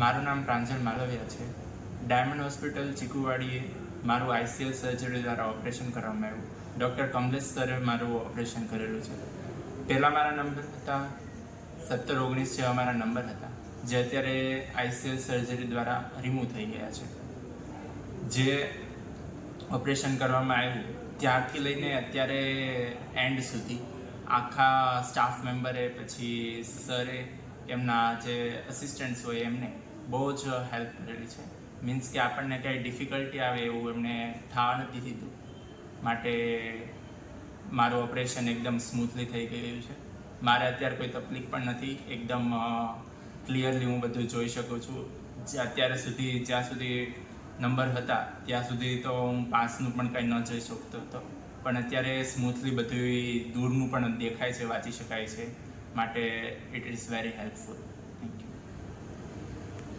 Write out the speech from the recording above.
મારું નામ પ્રાંજલ માલવિયા છે. ડાયમંડ હોસ્પિટલ ચીકુવાડીએ મારું આઈસીએલ સર્જરી દ્વારા ઓપરેશન કરવામાં આવ્યું. ડૉક્ટર કમલેશ સરે મારું ઓપરેશન કરેલું છે. પહેલાં મારા નંબર હતા 17-19 જેવા મારા નંબર હતા, જે અત્યારે આઈસીએલ સર્જરી દ્વારા રિમૂવ થઈ ગયા છે. જે ઓપરેશન કરવામાં આવ્યું ત્યારથી લઈને અત્યારે એન્ડ સુધી આખા સ્ટાફ મેમ્બરે, પછી સરે, એમના જે અસિસ્ટન્ટ્સ હોય એમને બહુ જ હેલ્પ કરેલી છે. મીન્સ કે આપણને કંઈ ડિફિકલ્ટી આવે એવું એમને થવા નથી દીધું. માટે મારું ઓપરેશન એકદમ સ્મૂથલી થઈ ગયું છે. મારે અત્યારે કોઈ તકલીફ પણ નથી. એકદમ ક્લિયરલી હું બધું જોઈ શકું છું. અત્યારે સુધી જ્યાં સુધી નંબર હતા ત્યાં સુધી તો હું પાસનું પણ કંઈ ન જોઈ શકતો હતો, પણ અત્યારે સ્મૂથલી બધું દૂરનું પણ દેખાય છે, વાંચી શકાય છે. માટે it is very helpful. Thank you.